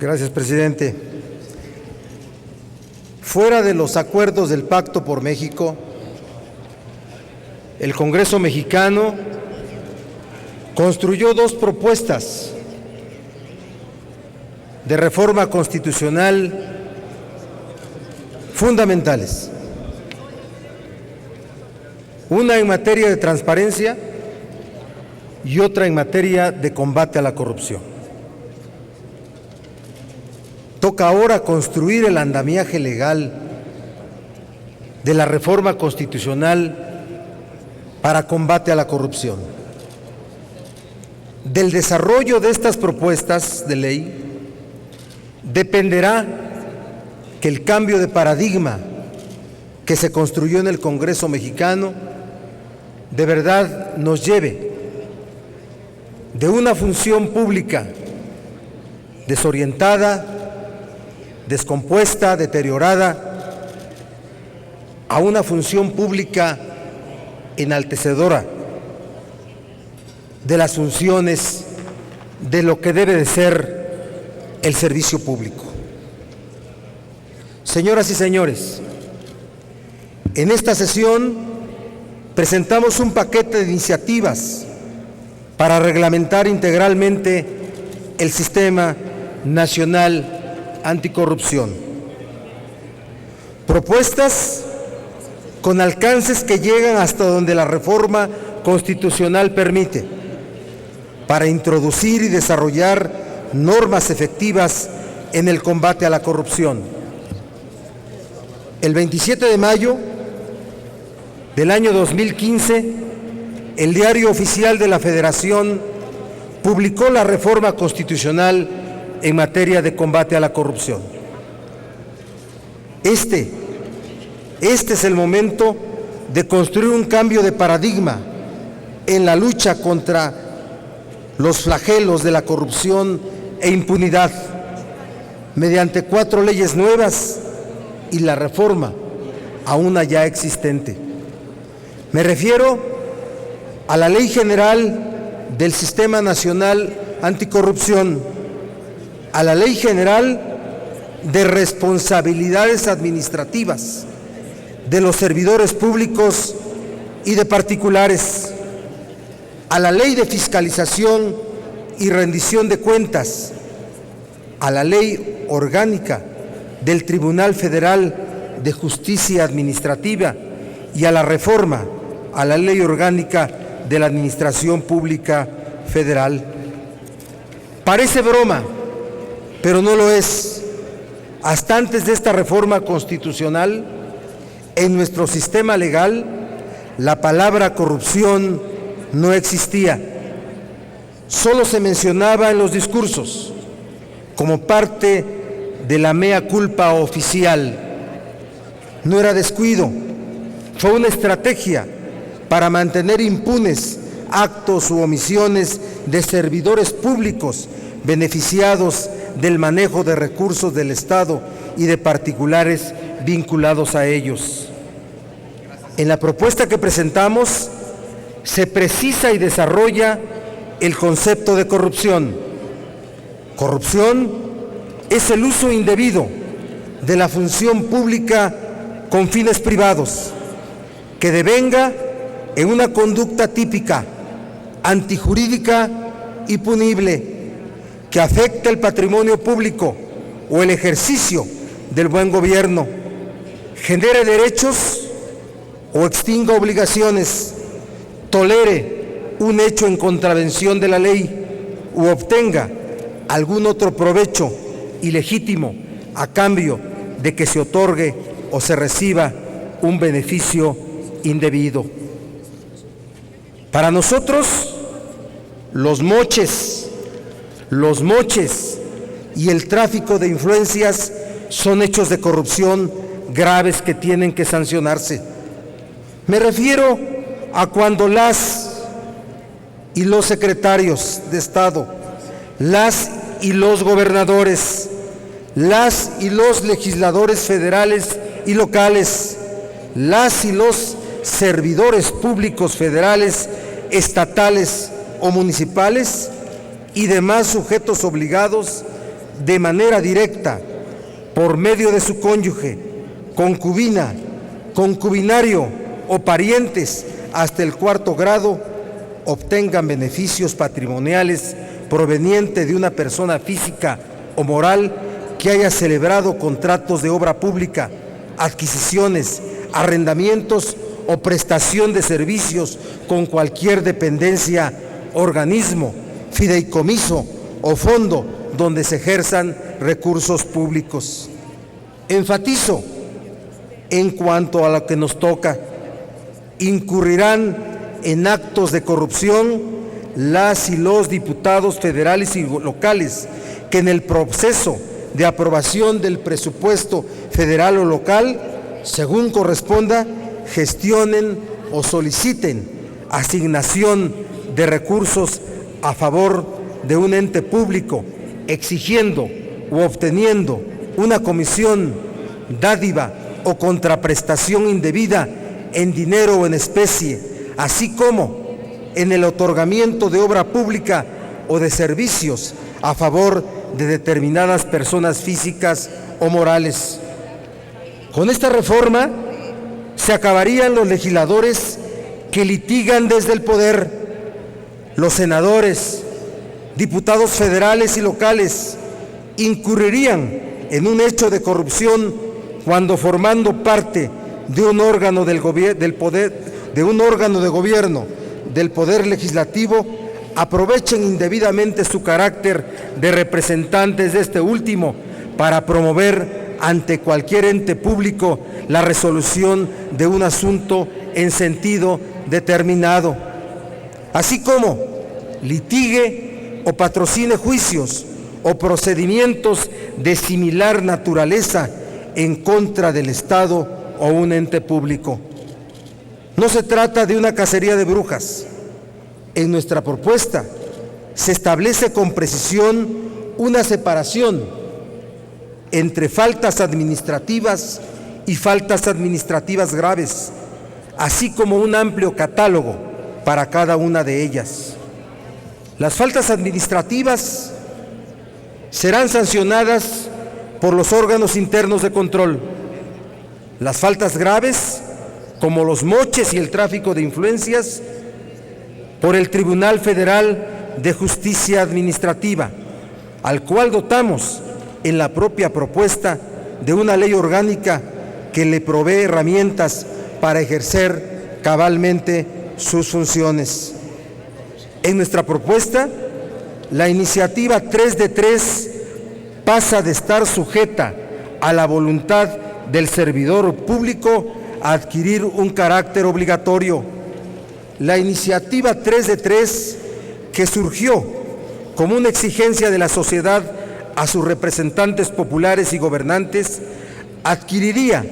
Gracias, presidente. Fuera de los acuerdos del Pacto por México, el Congreso mexicano construyó dos propuestas de reforma constitucional fundamentales. Una en materia de transparencia y otra en materia de combate a la corrupción. Toca ahora construir el andamiaje legal de la reforma constitucional para combate a la corrupción. Del desarrollo de estas propuestas de ley dependerá que el cambio de paradigma que se construyó en el Congreso mexicano de verdad nos lleve de una función pública desorientada, descompuesta, deteriorada, a una función pública enaltecedora de las funciones de lo que debe de ser el servicio público. Señoras y señores, en esta sesión presentamos un paquete de iniciativas para reglamentar integralmente el Sistema Nacional Anticorrupción. Propuestas con alcances que llegan hasta donde la reforma constitucional permite, para introducir y desarrollar normas efectivas en el combate a la corrupción. El 27 de mayo del año 2015, el Diario Oficial de la Federación publicó la reforma constitucional en materia de combate a la corrupción. Este es el momento de construir un cambio de paradigma en la lucha contra los flagelos de la corrupción e impunidad, mediante 4 leyes nuevas y la reforma a una ya existente. Me refiero a la Ley General del Sistema Nacional Anticorrupción, a la Ley General de Responsabilidades Administrativas de los servidores públicos y de particulares, a la Ley de Fiscalización y Rendición de Cuentas, a la Ley Orgánica del Tribunal Federal de Justicia Administrativa y a la reforma a la Ley Orgánica de la Administración Pública Federal. Parece broma, pero no lo es. Hasta antes de esta reforma constitucional, en nuestro sistema legal, la palabra corrupción no existía. Solo se mencionaba en los discursos, como parte de la mea culpa oficial. No era descuido, fue una estrategia para mantener impunes actos u omisiones de servidores públicos beneficiados del manejo de recursos del Estado y de particulares vinculados a ellos. En la propuesta que presentamos se precisa y desarrolla el concepto de corrupción. Corrupción es el uso indebido de la función pública con fines privados, que devenga en una conducta típica, antijurídica y punible, que afecte el patrimonio público o el ejercicio del buen gobierno, genere derechos o extinga obligaciones, tolere un hecho en contravención de la ley u obtenga algún otro provecho ilegítimo a cambio de que se otorgue o se reciba un beneficio indebido. Para nosotros, los moches y el tráfico de influencias son hechos de corrupción graves que tienen que sancionarse. Me refiero a cuando las y los secretarios de Estado, las y los gobernadores, las y los legisladores federales y locales, las y los servidores públicos federales, estatales o municipales y demás sujetos obligados de manera directa por medio de su cónyuge, concubina, concubinario o parientes hasta el 4º grado, obtengan beneficios patrimoniales provenientes de una persona física o moral que haya celebrado contratos de obra pública, adquisiciones, arrendamientos o prestación de servicios con cualquier dependencia, organismo, fideicomiso o fondo donde se ejerzan recursos públicos. Enfatizo, en cuanto a lo que nos toca, incurrirán en actos de corrupción las y los diputados federales y locales que en el proceso de aprobación del presupuesto federal o local, según corresponda, gestionen o soliciten asignación de recursos a favor de un ente público, exigiendo u obteniendo una comisión, dádiva o contraprestación indebida en dinero o en especie, así como en el otorgamiento de obra pública o de servicios a favor de determinadas personas físicas o morales. Con esta reforma se acabarían los legisladores que litigan desde el poder, los senadores, diputados federales y locales incurrirían en un hecho de corrupción cuando, formando parte de un órgano de gobierno del poder legislativo, aprovechen indebidamente su carácter de representantes de este último para promover ante cualquier ente público la resolución de un asunto en sentido determinado, así como litigue o patrocine juicios o procedimientos de similar naturaleza en contra del Estado o un ente público. No se trata de una cacería de brujas. En nuestra propuesta se establece con precisión una separación entre faltas administrativas y faltas administrativas graves, así como un amplio catálogo para cada una de ellas. Las faltas administrativas serán sancionadas por los órganos internos de control. Las faltas graves, como los moches y el tráfico de influencias, por el Tribunal Federal de Justicia Administrativa, al cual dotamos en la propia propuesta de una ley orgánica que le provee herramientas para ejercer cabalmente sus funciones. En nuestra propuesta, la iniciativa 3 de 3 pasa de estar sujeta a la voluntad del servidor público a adquirir un carácter obligatorio. La iniciativa 3 de 3, que surgió como una exigencia de la sociedad a sus representantes populares y gobernantes, adquiriría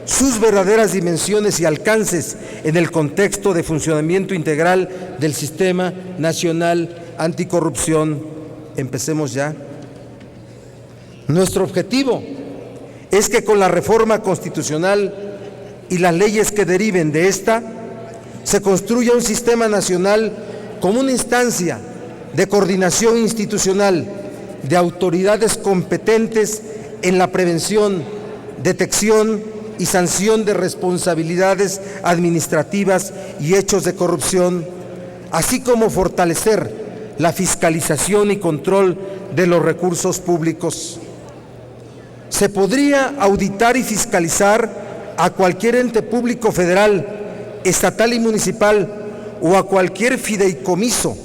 sus verdaderas dimensiones y alcances en el contexto de funcionamiento integral del Sistema Nacional Anticorrupción. Empecemos ya. Nuestro objetivo es que con la reforma constitucional y las leyes que deriven de esta, se construya un sistema nacional como una instancia de coordinación institucional de autoridades competentes en la prevención, detección y sanción de responsabilidades administrativas y hechos de corrupción, así como fortalecer la fiscalización y control de los recursos públicos. Se podría auditar y fiscalizar a cualquier ente público federal, estatal y municipal, o a cualquier fideicomiso,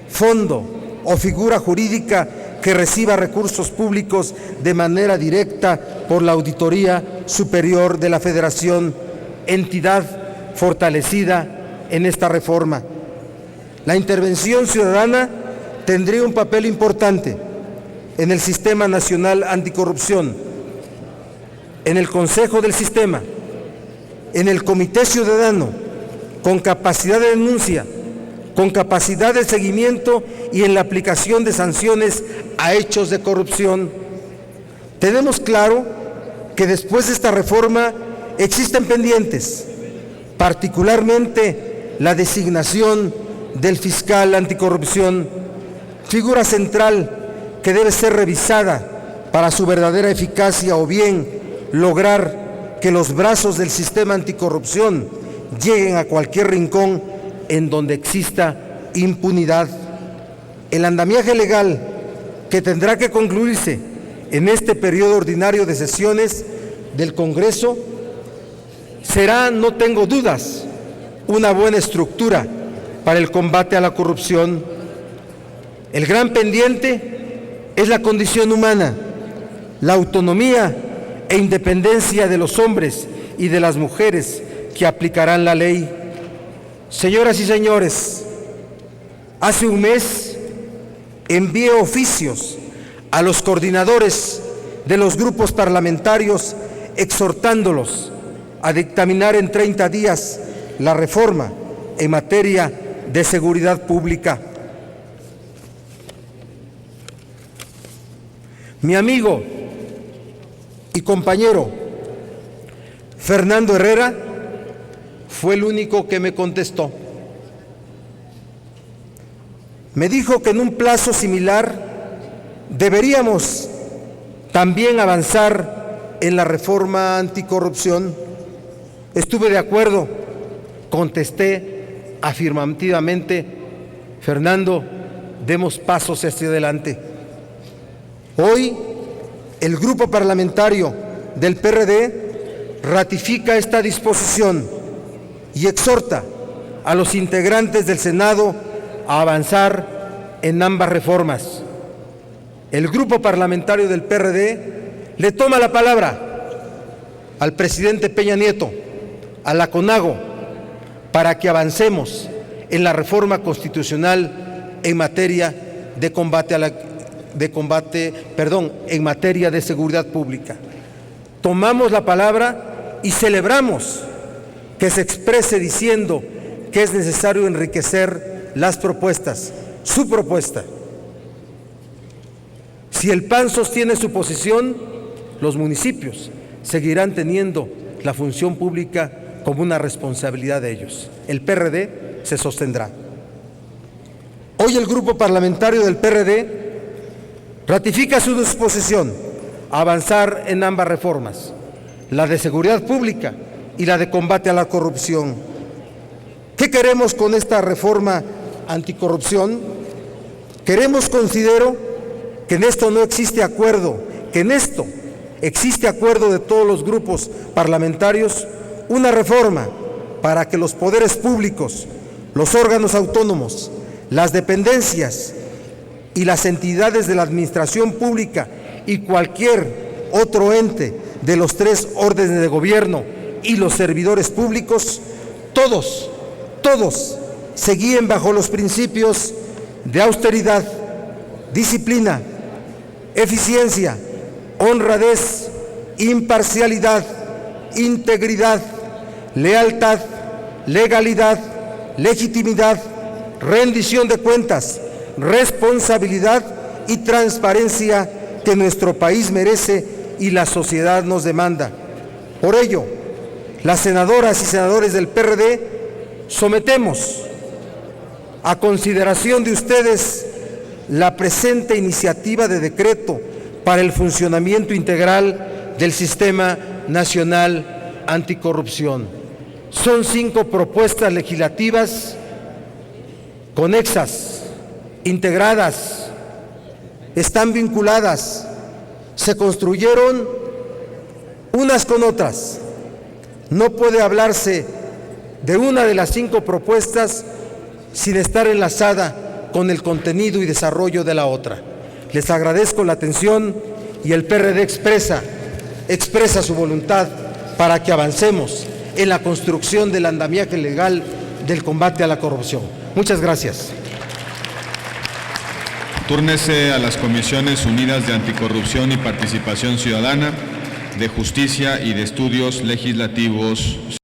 fondo o figura jurídica que reciba recursos públicos de manera directa por la Auditoría Superior de la Federación, entidad fortalecida en esta reforma. La intervención ciudadana tendría un papel importante en el Sistema Nacional Anticorrupción, en el Consejo del Sistema, en el Comité Ciudadano, con capacidad de denuncia, con capacidad de seguimiento y en la aplicación de sanciones a hechos de corrupción. Tenemos claro que después de esta reforma existen pendientes, particularmente la designación del fiscal anticorrupción, figura central que debe ser revisada para su verdadera eficacia o bien lograr que los brazos del sistema anticorrupción lleguen a cualquier rincón en donde exista impunidad. El andamiaje legal que tendrá que concluirse en este periodo ordinario de sesiones del Congreso será, no tengo dudas, una buena estructura para el combate a la corrupción. El gran pendiente es la condición humana, la autonomía e independencia de los hombres y de las mujeres que aplicarán la ley. Señoras y señores, hace un mes envié oficios a los coordinadores de los grupos parlamentarios exhortándolos a dictaminar en 30 días la reforma en materia de seguridad pública. Mi amigo y compañero Fernando Herrera fue el único que me contestó. Me dijo que en un plazo similar deberíamos también avanzar en la reforma anticorrupción. Estuve de acuerdo, contesté afirmativamente: Fernando, demos pasos hacia adelante. Hoy, el grupo parlamentario del PRD ratifica esta disposición y exhorta a los integrantes del Senado a avanzar en ambas reformas. El grupo parlamentario del PRD le toma la palabra al presidente Peña Nieto, a la CONAGO, para que avancemos en la reforma constitucional en materia de en materia de seguridad pública. Tomamos la palabra y celebramos que se exprese diciendo que es necesario enriquecer las propuestas, su propuesta. Si el PAN sostiene su posición, los municipios seguirán teniendo la función pública como una responsabilidad de ellos. El PRD se sostendrá. Hoy el grupo parlamentario del PRD ratifica su disposición a avanzar en ambas reformas, la de seguridad pública y la de combate a la corrupción. ¿Qué queremos con esta reforma anticorrupción? Considero que en esto no existe acuerdo, que en esto existe acuerdo de todos los grupos parlamentarios, una reforma para que los poderes públicos, los órganos autónomos, las dependencias y las entidades de la administración pública y cualquier otro ente de los 3 órdenes de gobierno y los servidores públicos, todos se guíen bajo los principios de austeridad, disciplina, eficiencia, honradez, imparcialidad, integridad, lealtad, legalidad, legitimidad, rendición de cuentas, responsabilidad y transparencia que nuestro país merece y la sociedad nos demanda. Por ello, las senadoras y senadores del PRD sometemos a consideración de ustedes la presente iniciativa de decreto para el funcionamiento integral del Sistema Nacional Anticorrupción. Son 5 propuestas legislativas conexas, integradas, están vinculadas, se construyeron unas con otras. No puede hablarse de una de las 5 propuestas sin estar enlazada con el contenido y desarrollo de la otra. Les agradezco la atención y el PRD expresa su voluntad para que avancemos en la construcción del andamiaje legal del combate a la corrupción. Muchas gracias. Túrnese a las Comisiones Unidas de Anticorrupción y Participación Ciudadana, de Justicia y de Estudios Legislativos.